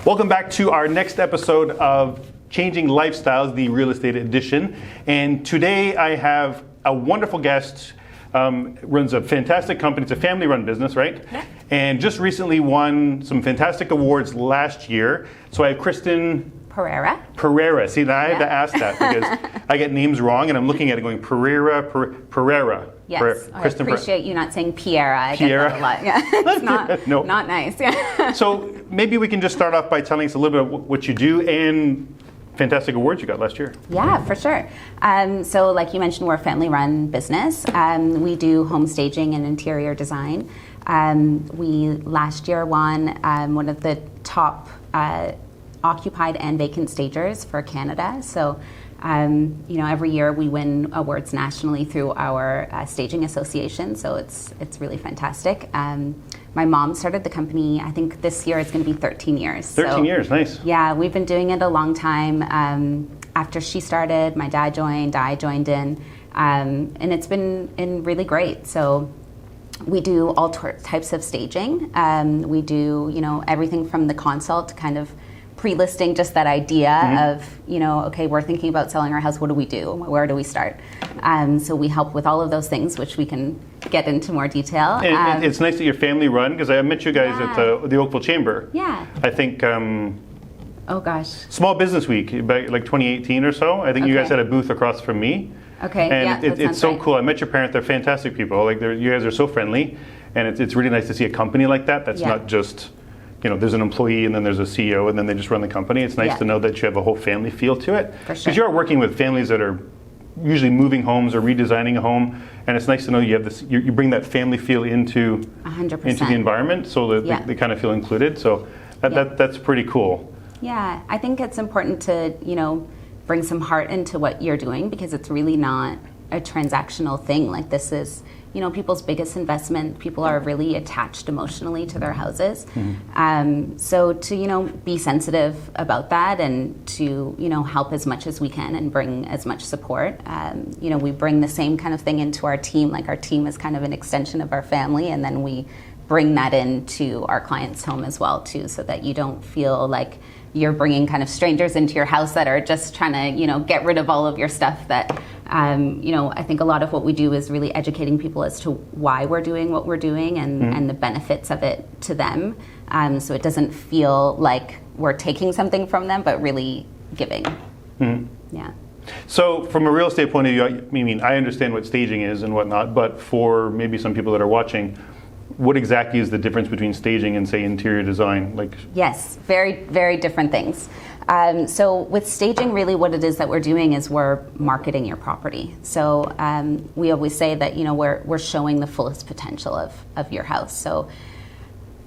Welcome back to our next episode of Changing Lifestyles, the Real Estate Edition. And today I have a wonderful guest, runs a fantastic company. It's a family-run business, right? Yeah. And just recently won some fantastic awards last year. So I have Kristyn Pereira. See, now I had to ask that because I get names wrong, and I'm looking at it going Pereira. Yes, I appreciate you not saying Piera. I get that a lot. Yeah, it's not nice. Yeah. So maybe we can just start off by telling us a little bit of what you do and fantastic awards you got last year. Yeah, for sure. So like you mentioned, we're a family-run business. We do home staging and interior design. We last year won one of the top occupied and vacant stagers for Canada. So every year we win awards nationally through our staging association, so it's really fantastic. My mom started the company, I think this year it's going to be 13 years. 13 years, nice. Yeah, we've been doing it a long time. After she started, my dad joined, I joined in, and it's been really great. So we do all types of staging. We do, everything from the consult to kind of pre-listing, just that idea of, okay, we're thinking about selling our house. What do we do? Where do we start? So we help with all of those things, which we can get into more detail. And it's nice that you're family run, because I met you guys at the Oakville Chamber. Yeah. I think, oh gosh. Small Business Week, back like 2018 or so. I think you guys had a booth across from me. Okay, and yeah, it's so right. Cool. I met your parents. They're fantastic people. Like you guys are so friendly, and it's really nice to see a company like that. That's not just, there's an employee and then there's a CEO and then they just run the company. It's nice to know that you have a whole family feel to it. For sure. Because you're working with families that are usually moving homes or redesigning a home, and it's nice to know you have this. You bring that family feel into 100%. into the environment, so that they kind of feel included. So that's pretty cool. Yeah, I think it's important to bring some heart into what you're doing, because it's really not a transactional thing. Like, this is people's biggest investment. People are really attached emotionally to their houses. So to, be sensitive about that and to, help as much as we can and bring as much support. We bring the same kind of thing into our team. Like, our team is kind of an extension of our family, and then we bring that into our clients' home as well too, so that you don't feel like you're bringing kind of strangers into your house that are just trying to, get rid of all of your stuff. That, I think a lot of what we do is really educating people as to why we're doing what we're doing and the benefits of it to them. So it doesn't feel like we're taking something from them, but really giving. Yeah. So from a real estate point of view, I understand what staging is and whatnot, but for maybe some people that are watching, what exactly is the difference between staging and, say, interior design? Yes, very, very different things. So with staging, really what it is that we're doing is we're marketing your property. So we always say that, we're showing the fullest potential of your house. So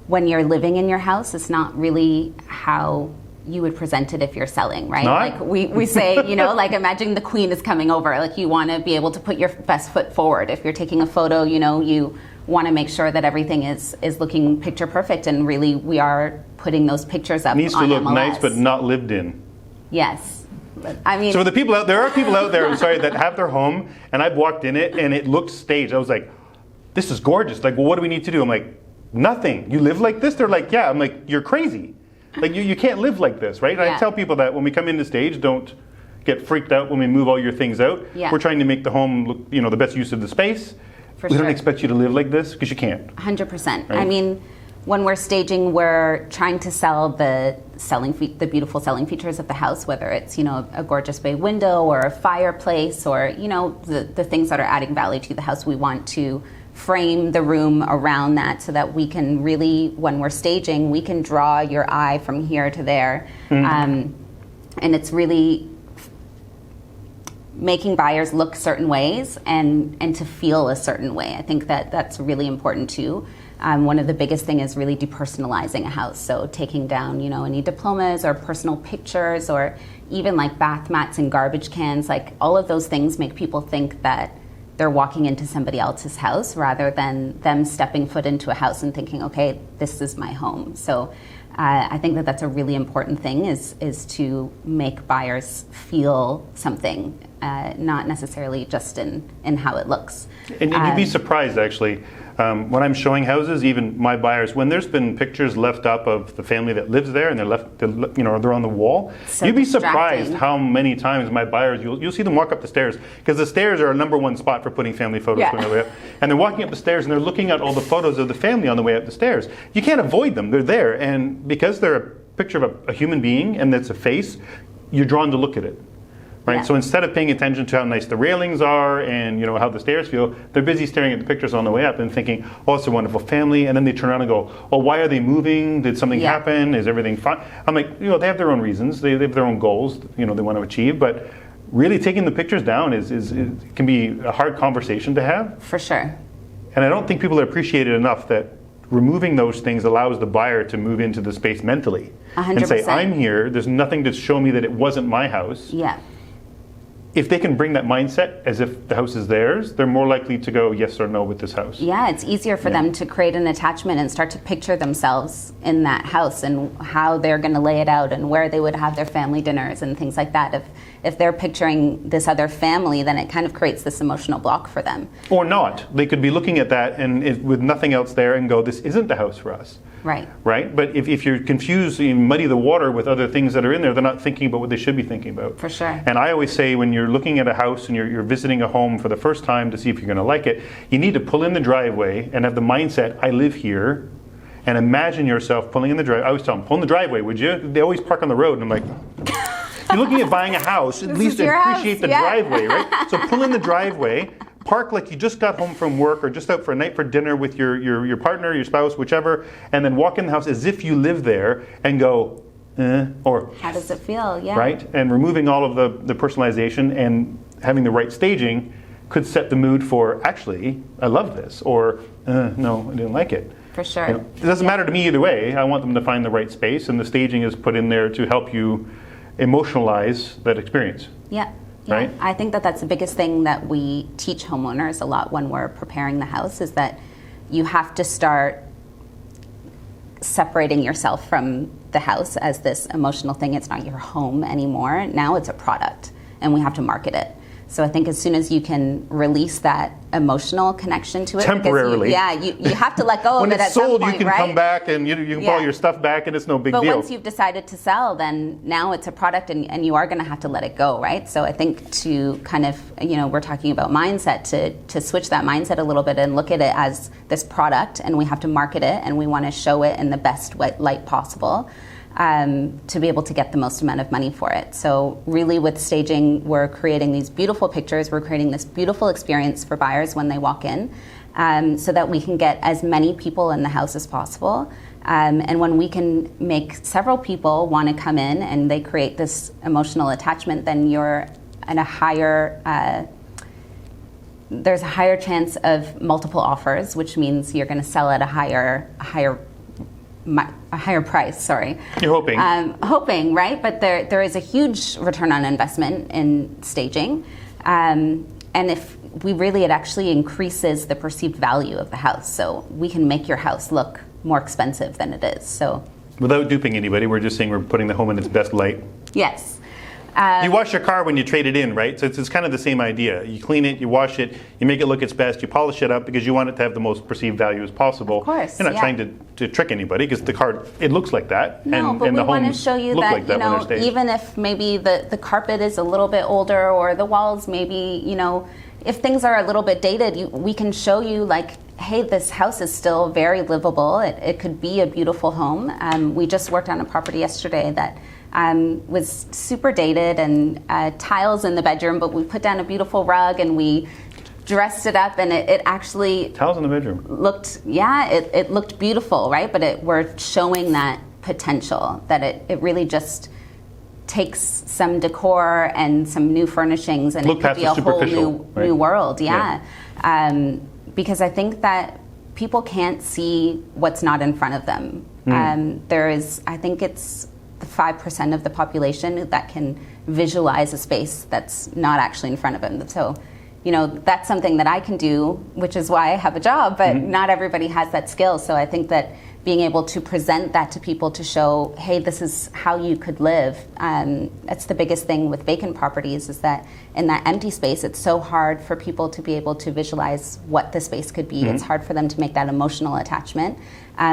when you're living in your house, it's not really how you would present it if you're selling, right? Not? Like we say, imagine the queen is coming over. Like, you want to be able to put your best foot forward. If you're taking a photo, you want to make sure that everything is looking picture perfect, and really we are putting those pictures up. It needs to look MLS. Nice, but not lived in. Yes. So for the people there are people out there, I'm sorry, that have their home, and I've walked in it and it looked staged. I was like, this is gorgeous. Like, well, what do we need to do? I'm like, nothing. You live like this? They're like, yeah. I'm like, you're crazy. Like, you can't live like this, right? And I tell people that when we come into stage, don't get freaked out when we move all your things out. Yeah. We're trying to make the home look, the best use of the space. We don't expect you to live like this, because you can't. 100%. Right? When we're staging, we're trying to sell the beautiful selling features of the house, whether it's, a gorgeous bay window or a fireplace or, the things that are adding value to the house. We want to frame the room around that so that we can really, when we're staging, we can draw your eye from here to there. And it's really making buyers look certain ways and to feel a certain way. I think that's really important too. One of the biggest thing is really depersonalizing a house. So taking down, any diplomas or personal pictures, or even like bath mats and garbage cans. Like, all of those things make people think that they're walking into somebody else's house, rather than them stepping foot into a house and thinking, okay, this is my home. So I think that's a really important thing, is to make buyers feel something, not necessarily just in how it looks. And you'd be surprised, actually. When I'm showing houses, even my buyers, when there's been pictures left up of the family that lives there and they're on the wall, So you'd be distracting. surprised how many times my buyers, you'll see them walk up the stairs, because the stairs are a number one spot for putting family photos Yeah. going all the way up. And they're walking up the stairs and they're looking at all the photos of the family on the way up the stairs. You can't avoid them, they're there. And because they're a picture of a human being and it's a face, you're drawn to look at it. Right? Yeah. So instead of paying attention to how nice the railings are and how the stairs feel, they're busy staring at the pictures on the way up and thinking, oh, it's a wonderful family. And then they turn around and go, oh, why are they moving? Did something Yeah. happen? Is everything fine? I'm like, they have their own reasons. They have their own goals, they want to achieve. But really taking the pictures down is can be a hard conversation to have. For sure. And I don't think people appreciate it enough that removing those things allows the buyer to move into the space mentally. 100%. And say, I'm here. There's nothing to show me that it wasn't my house. Yeah. If they can bring that mindset as if the house is theirs, they're more likely to go yes or no with this house. Yeah, it's easier for them to create an attachment and start to picture themselves in that house and how they're going to lay it out and where they would have their family dinners and things like that. If they're picturing this other family, then it kind of creates this emotional block for them. Or not. They could be looking at that and with nothing else there and go, this isn't the house for us. Right. Right? But if you're confused, you muddy the water with other things that are in there, they're not thinking about what they should be thinking about. For sure. And I always say when you're looking at a house and you're visiting a home for the first time to see if you're going to like it, you need to pull in the driveway and have the mindset, I live here, and imagine yourself pulling in the driveway. I always tell them, pull in the driveway, would you? They always park on the road, and I'm like, you're looking at buying a house, at least is your appreciate house, the yeah. driveway, right? So pull in the driveway, park like you just got home from work or just out for a night for dinner with your partner, your spouse, whichever, and then walk in the house as if you live there and go, or How does it feel? Yeah. right? And removing all of the personalization and having the right staging could set the mood for, actually, I love this, or no, I didn't like it. For sure. It doesn't matter to me either way. I want them to find the right space, and the staging is put in there to help you emotionalize that experience. Yeah. Yeah. Right? I think that's the biggest thing that we teach homeowners a lot when we're preparing the house is that you have to start separating yourself from the house as this emotional thing. It's not your home anymore. Now it's a product, and we have to market it. So I think as soon as you can release that emotional connection to it, Temporarily. you have to let go When of it it's at some sold, point, you can right? come back and you can pull Yeah. your stuff back, and it's no big But deal. once you've decided to sell, then now it's a product and you are going to have to let it go, right? So I think to kind of, we're talking about mindset, to switch that mindset a little bit and look at it as this product, and we have to market it and we want to show it in the best light possible to be able to get the most amount of money for it. So really with staging, we're creating these beautiful pictures, we're creating this beautiful experience for buyers when they walk in, so that we can get as many people in the house as possible. And when we can make several people want to come in and they create this emotional attachment, then you're at a higher, there's a higher chance of multiple offers, which means you're going to sell at a higher price. Sorry. You're hoping. Hoping, right? But there is a huge return on investment in staging. And if it actually increases the perceived value of the house. So we can make your house look more expensive than it is. So Without duping anybody, we're just saying we're putting the home in its best light. yes. You wash your car when you trade it in, right? So it's kind of the same idea. You clean it, you wash it, you make it look its best, you polish it up because you want it to have the most perceived value as possible. Of course, You're not yeah. trying to trick anybody because the car, it looks like that. No, and but we the want to homes show you look that, like that when they're staged. even if maybe the carpet is a little bit older or the walls maybe, if things are a little bit dated, we can show you like, hey, this house is still very livable. It could be a beautiful home. We just worked on a property yesterday that was super dated and tiles in the bedroom, but we put down a beautiful rug and we dressed it up, and it actually Tiles in the bedroom. looked, it looked beautiful, right? But we're showing that potential, that it really just takes some decor and some new furnishings, and Look it could past be the a whole superficial, right? new world, Yeah. Because I think that people can't see what's not in front of them. I think it's the 5% of the population that can visualize a space that's not actually in front of them. So, that's something that I can do, which is why I have a job, but not everybody has that skill. So I think that being able to present that to people to show, hey, this is how you could live. That's the biggest thing with vacant properties, is that in that empty space, it's so hard for people to be able to visualize what the space could be. It's hard for them to make that emotional attachment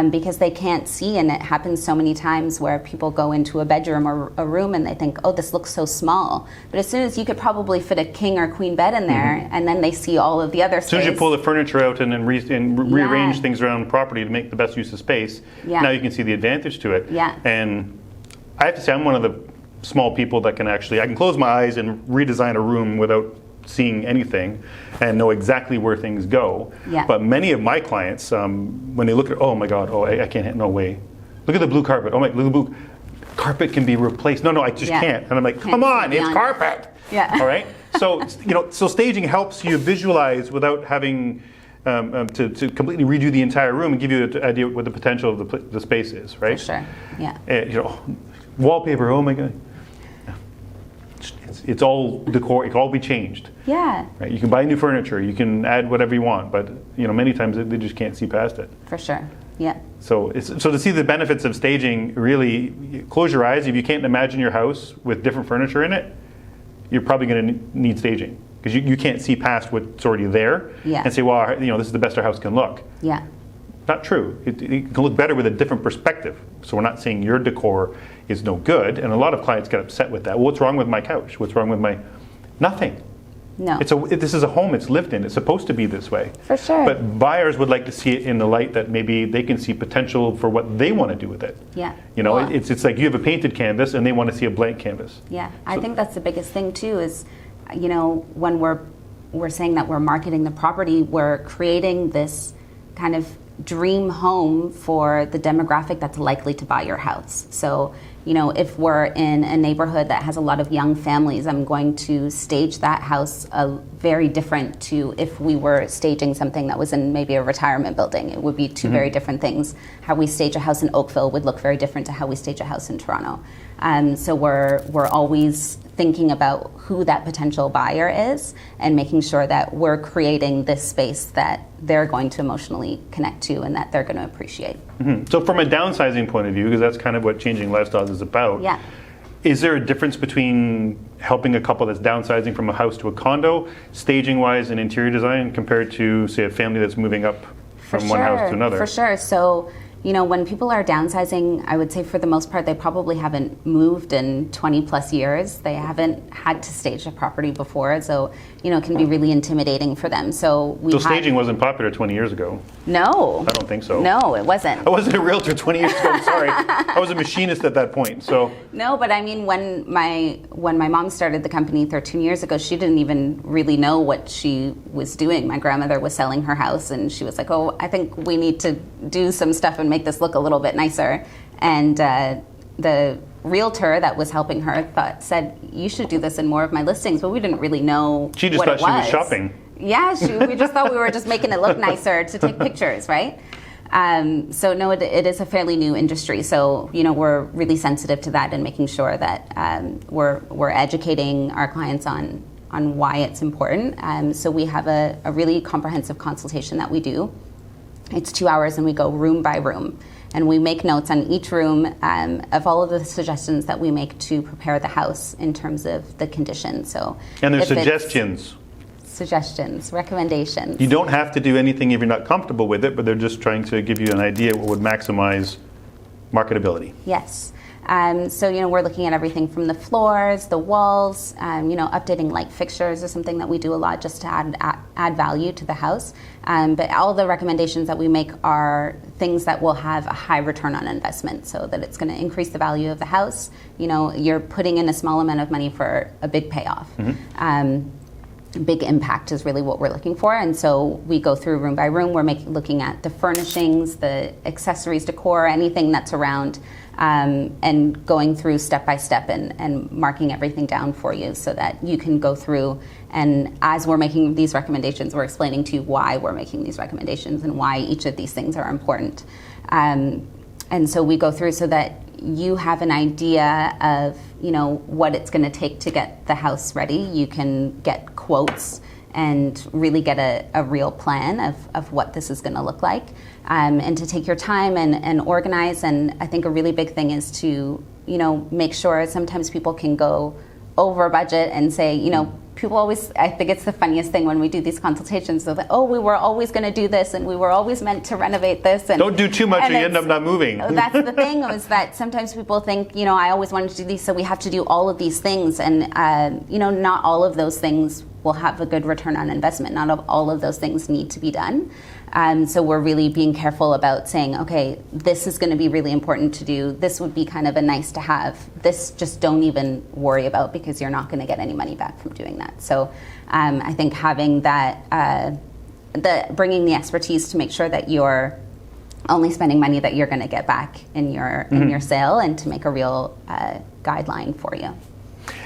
because they can't see, and it happens so many times where people go into a bedroom or a room and they think, oh, this looks so small. But as soon as you could probably fit a king or queen bed in there, and then they see all of the other space. As soon as you pull the furniture out and rearrange things around the property to make the best use of space, now you can see the advantage to it. And I have to say, I'm one of the small people that I can close my eyes and redesign a room without seeing anything and know exactly where things go. But many of my clients, when they look at, oh my God, I can't, no way. Look at the blue carpet. Oh my, look at the blue carpet can be replaced. No, I just can't. And I'm like, come on, it's carpet. All right. So so staging helps you visualize without having to completely redo the entire room and give you an idea what the potential of the space is, right? For sure. Wallpaper. Oh my God. It's all decor. It can all be changed. Right? You can buy new furniture. You can add whatever you want, but many times they just can't see past it. For sure. So to see the benefits of staging, really close your eyes. If you can't imagine your house with different furniture in it, you're probably going to need staging because you can't see past what's already there and say, well, this is the best our house can look. Not true. It can look better with a different perspective. So we're not saying your decor is no good, and a lot of clients get upset with that. Well, what's wrong with my couch? What's wrong with my... Nothing. No. This is a home. It's lived in. It's supposed to be this way. For sure. But buyers would like to see it in the light that maybe they can see potential for what they want to do with it. It's like you have a painted canvas and they want to see a blank canvas. I think that's the biggest thing too is, when we're saying that we're marketing the property, we're creating this kind of dream home for the demographic that's likely to buy your house. So, if we're in a neighborhood that has a lot of young families, I'm going to stage that house very different to if we were staging something that was in maybe a retirement building. It would be two very different things. How we stage a house in Oakville would look very different to how we stage a house in Toronto. So we're always thinking about who that potential buyer is and making sure that we're creating this space that they're going to emotionally connect to and that they're going to appreciate. So from a downsizing point of view, because that's kind of what Changing Lifestyles is about, is there a difference between helping a couple that's downsizing from a house to a condo, staging-wise and interior design, compared to, say, a family that's moving up from one house to another? For sure. So, when people are downsizing, I would say for the most part, they probably haven't moved in 20 plus years. They haven't had to stage a property before. So, it can be really intimidating for them. So staging wasn't popular 20 years ago. No. I don't think so. No, it wasn't. I wasn't a realtor 20 years ago, I'm sorry. I was a machinist at that point, so. No, but I mean, when my mom started the company 13 years ago, she didn't even really know what she was doing. My grandmother was selling her house and she was like, oh, I think we need to do some stuff and make this look a little bit nicer. And the realtor that was helping her said, you should do this in more of my listings, but we didn't really know She just what thought it was. she was shopping. Yeah, we just thought we were just making it look nicer to take pictures, right? So no, it is a fairly new industry. So, we're really sensitive to that and making sure that we're educating our clients on why it's important. So we have a really comprehensive consultation that we do. It's 2 hours and we go room by room. And we make notes on each room of all of the suggestions that we make to prepare the house in terms of the condition. So, and there's suggestions. Recommendations. You don't have to do anything if you're not comfortable with it, but they're just trying to give you an idea what would maximize marketability. Yes. So, we're looking at everything from the floors, the walls, updating light fixtures is something that we do a lot just to add value to the house. But all the recommendations that we make are things that will have a high return on investment so that it's going to increase the value of the house. You're putting in a small amount of money for a big payoff. Big impact is really what we're looking for. And so we go through room by room. We're looking at the furnishings, the accessories, decor, anything that's around, and going through step by step and marking everything down for you so that you can go through. And as we're making these recommendations, we're explaining to you why we're making these recommendations and why each of these things are important. And so we go through so that you have an idea of what it's going to take to get the house ready. You can get quotes and really get a real plan of what this is going to look like, and to take your time and organize. And I think a really big thing is to, make sure sometimes people can go over budget and say, people always, I think it's the funniest thing when we do these consultations, so that, we were always going to do this and we were always meant to renovate this. And don't do too much or you end up not moving. That's the thing, is that sometimes people think, I always wanted to do these, so we have to do all of these things. And, not all of those things will have a good return on investment. Not all of those things need to be done. So we're really being careful about saying, okay, this is going to be really important to do. This would be kind of a nice to have. This just don't even worry about, because you're not going to get any money back from doing that. So I think having that, bringing the expertise to make sure that you're only spending money that you're going to get back in your sale, and to make a real guideline for you.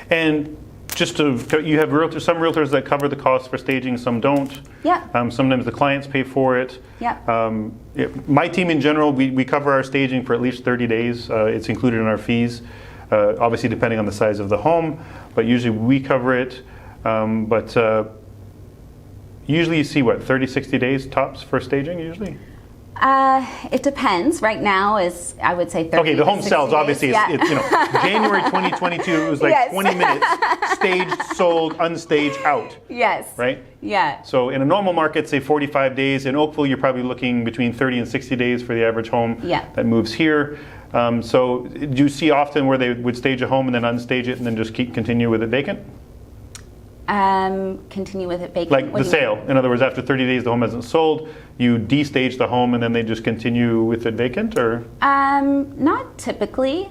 And just to, you have some realtors that cover the cost for staging, some don't. Yeah. Sometimes the clients pay for it. Yeah. My team in general, we cover our staging for at least 30 days. It's included in our fees, obviously depending on the size of the home, but usually we cover it. Usually you see 30, 60 days tops for staging usually? It depends. Right now is, I would say, 30 Okay, the home 60 sells, days. obviously. Yeah. It's January 2022, it was like Yes. 20 minutes, staged, sold, unstaged, out. Yes. Right? Yeah. So in a normal market, say 45 days. In Oakville, you're probably looking between 30 and 60 days for the average home that moves here. So do you see often where they would stage a home and then unstage it and then just continue with it vacant? Continue with it vacant. Like the sale. In other words, after 30 days, the home hasn't sold, you destage the home and then they just continue with it vacant, or? Not typically.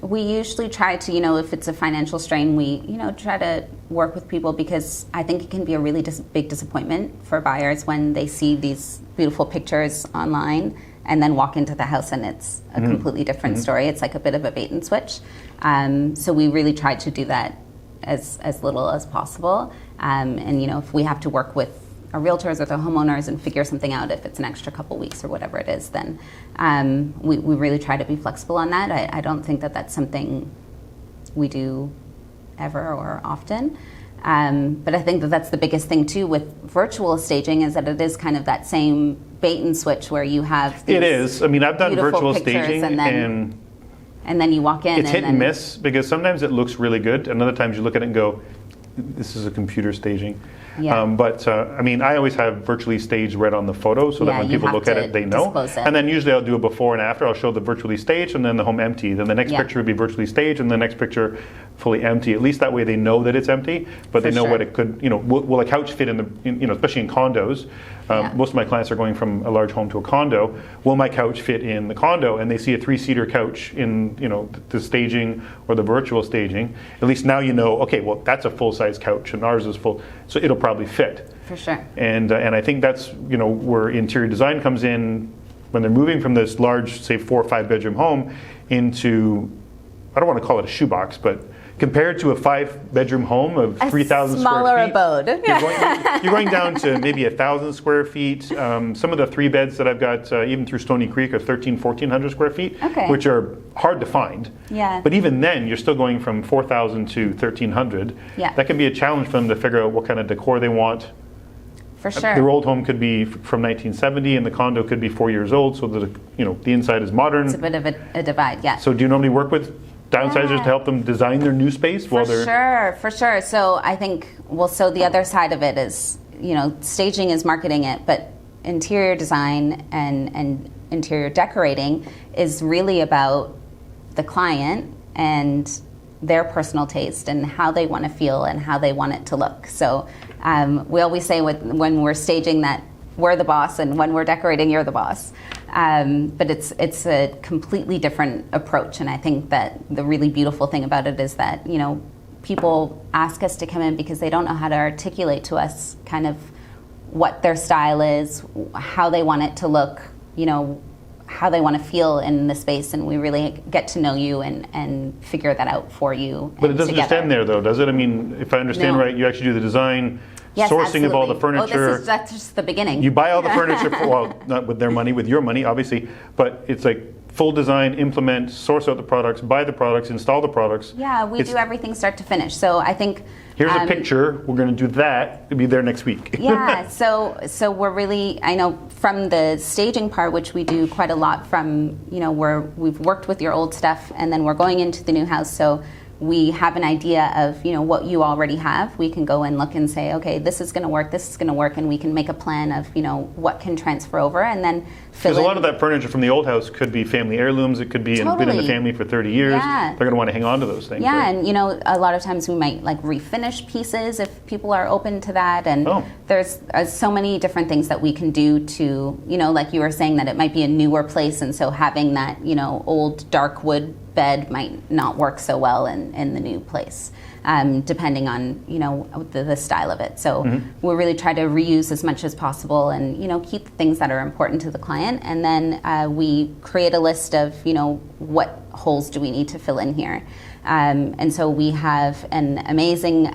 We usually try to, if it's a financial strain, we, try to work with people, because I think it can be a really big disappointment for buyers when they see these beautiful pictures online and then walk into the house and it's a completely different story. It's like a bit of a bait and switch. So we really try to do that as little as possible. And if we have to work with our realtors or the homeowners and figure something out, if it's an extra couple weeks or whatever it is, then we really try to be flexible on that. I don't think that that's something we do ever or often. But I think that that's the biggest thing too with virtual staging, is that it is kind of that same bait and switch where you have these It is. I mean, I've done virtual pictures staging and then you walk in. It's hit and miss, because sometimes it looks really good, and other times you look at it and go, this is a computer staging. Yeah. I mean, I always have virtually staged right on the photo, so that when people look at it, they know. And then usually I'll do a before and after. I'll show the virtually staged and then the home empty. Then the next picture would be virtually staged, and the next picture fully empty. At least that way they know that it's empty, but they know what it could, will a couch fit in the, especially in condos. Most of my clients are going from a large home to a condo. Will my couch fit in the condo? And they see a 3-seater couch in, the staging or the virtual staging. At least now okay, well, that's a full-size couch and ours is full, so it'll probably fit. For sure. And I think that's, where interior design comes in when they're moving from this large, say, 4 or 5 bedroom home into, I don't want to call it a shoebox, but compared to a 5-bedroom home of 3,000 square feet. Smaller abode. You're going down to maybe 1,000 square feet. Some of the 3 beds that I've got, even through Stony Creek, are 1,400 square feet, which are hard to find. Yeah. But even then, you're still going from 4,000 to 1,300. Yeah. That can be a challenge for them to figure out what kind of decor they want. For sure. Their old home could be from 1970, and the condo could be 4 years old, so that the inside is modern. It's a bit of a divide, yeah. So do you normally work with downsizers to help them design their new space while they're... For sure. So I think, so the other side of it is, staging is marketing it, but interior design and interior decorating is really about the client and their personal taste and how they want to feel and how they want it to look. So we always say when we're staging that we're the boss, and when we're decorating, you're the boss. But it's a completely different approach, and I think that the really beautiful thing about it is that people ask us to come in because they don't know how to articulate to us kind of what their style is, how they want it to look, how they want to feel in the space, and we really get to know you and figure that out for you. But it doesn't just end there, though, does it? I mean, if I understand right, you actually do the design. Yes, sourcing absolutely. Of all the furniture. That's just the beginning. You buy all the furniture, not with their money, with your money, obviously, but it's like full design, implement, source out the products, buy the products, install the products. Yeah, we do everything start to finish. So I think here's a picture. We're going to do that. It'll be there next week. Yeah. So we're really, I know from the staging part, which we do quite a lot from, we've worked with your old stuff and then we're going into the new house. So we have an idea of, what you already have. We can go and look and say, okay, this is going to work, this is going to work, and we can make a plan of, what can transfer over, and then fill in. Because a lot of that furniture from the old house could be family heirlooms. It could be been in the family for 30 years. Yeah. They're going to want to hang on to those things. Yeah, right? and a lot of times we might refinish pieces if people are open to that. And there's so many different things that we can do to, like you were saying, that it might be a newer place, and so having that, old dark wood bed might not work so well in the new place, depending on the style of it. So we really try to reuse as much as possible, and keep the things that are important to the client, and then we create a list of what holes do we need to fill in here. And so we have an amazing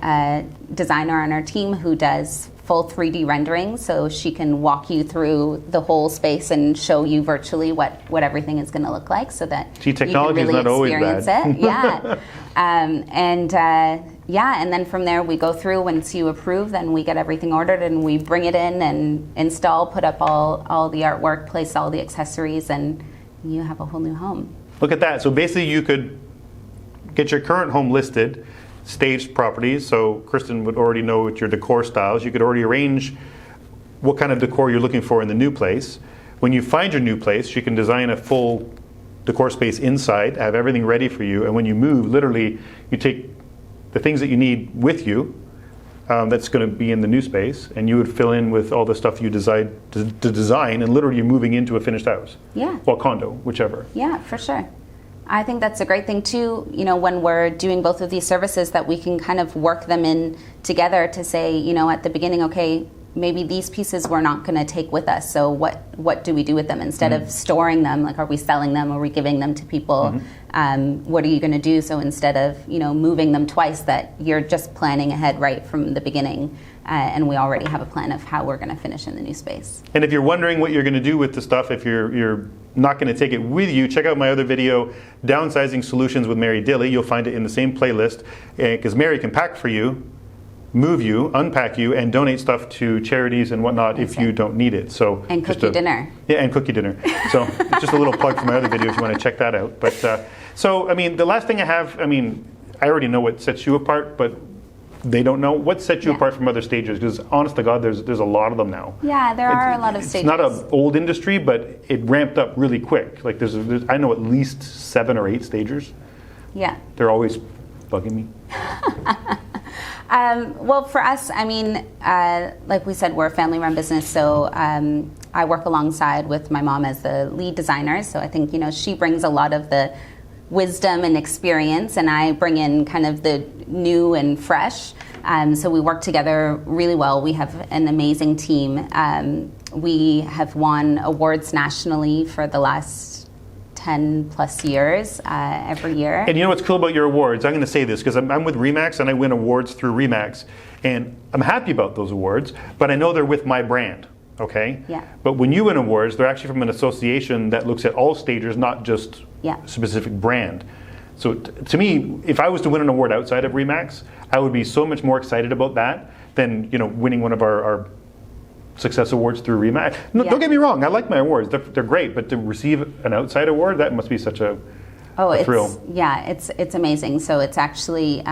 designer on our team who does full 3D rendering, so she can walk you through the whole space and show you virtually what everything is going to look like, so that technology you can really is not always experience bad. it. Yeah. And then from there we go through. Once you approve, then we get everything ordered and we bring it in and install, put up all the artwork, place all the accessories, and you have a whole new home. Look at that. So basically you could get your current home listed, staged properties, so Kristyn would already know what your decor styles. You could already arrange what kind of decor you're looking for in the new place. When you find your new place, she can design a full decor space inside, have everything ready for you, and when you move, literally, you take the things that you need with you, that's going to be in the new space, and you would fill in with all the stuff you decide to design, and literally you're moving into a finished house. Yeah. Well, condo, whichever. Yeah, for sure. I think that's a great thing too, when we're doing both of these services, that we can kind of work them in together to say, at the beginning, okay, maybe these pieces we're not going to take with us, so what do we do with them instead of storing them? Like, are we selling them? Are we giving them to people? What are you going to do? So instead of moving them twice, that you're just planning ahead right from the beginning, and we already have a plan of how we're going to finish in the new space. And if you're wondering what you're going to do with the stuff, if you're not going to take it with you, check out my other video, Downsizing Solutions with Mary Dilly. You'll find it in the same playlist, because Mary can pack for you, move you, unpack you, and donate stuff to charities and whatnot if you don't need it. So and cook you dinner. Yeah, and cook you dinner. So it's just a little plug for my other video if you want to check that out. But so, I mean, the last thing I have, I already know what sets you apart, but they don't know what sets you apart from other stagers, because honest to God, there's a lot of them now. Yeah, there are a lot of stagers. It's not an old industry, but it ramped up really quick. Like there's I know at least 7 or 8 stagers. Yeah. They're always bugging me. Well, for us, like we said, we're a family-run business, so I work alongside with my mom as the lead designer. So I think she brings a lot of the wisdom and experience, and I bring in kind of the new and fresh. So we work together really well. We have an amazing team. We have won awards nationally for the last 10 plus years every year. And you know what's cool about your awards? I'm going to say this because I'm with RE/MAX and I win awards through RE/MAX. And I'm happy about those awards, but I know they're with my brand. Okay? Yeah. But when you win awards, they're actually from an association that looks at all stagers, not just a specific brand. So to me, if I was to win an award outside of RE/MAX, I would be so much more excited about that than winning one of our success awards through RE/MAX. No, don't get me wrong, I like my awards; they're great. But to receive an outside award, that must be such a thrill. It's amazing. So it's actually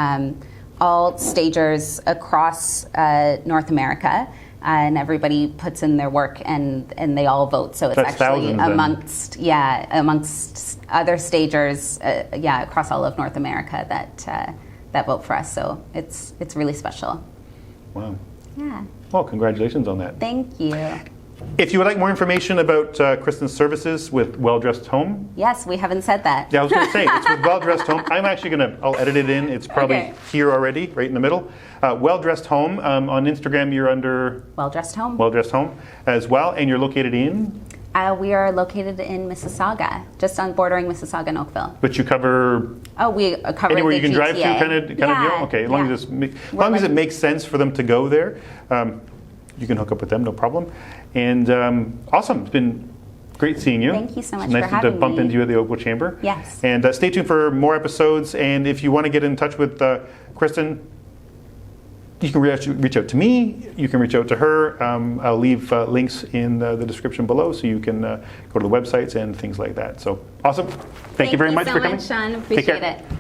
all stagers across North America. And everybody puts in their work, and they all vote. So it's That's actually amongst other stagers, across all of North America that vote for us. So it's really special. Wow. Yeah. Well, congratulations on that. Thank you. If you would like more information about Kristyn's services with Well Dressed Home. Yes, we haven't said that. Yeah, I was going to say, it's with Well Dressed Home. I'm actually I'll edit it in. It's probably here already, right in the middle. Well Dressed Home. On Instagram, you're under Well Dressed Home. Well Dressed Home as well. And you're located in? We are located in Mississauga, just on bordering Mississauga and Oakville. But you cover? Oh, we cover anywhere you can GTA. drive to, kind of deal? Okay, as long as it makes sense for them to go there, you can hook up with them, no problem. And awesome, it's been Great seeing you. Thank you so much It's nice for having to bump me. into you at the Oakville Chamber. Yes. And stay tuned for more episodes. And if you want to get in touch with Kristyn, you can reach out to me. You can reach out to her. I'll leave links in the description below so you can go to the websites and things like that. So awesome. Thank you very much so for coming. Sean. Take care. Appreciate it.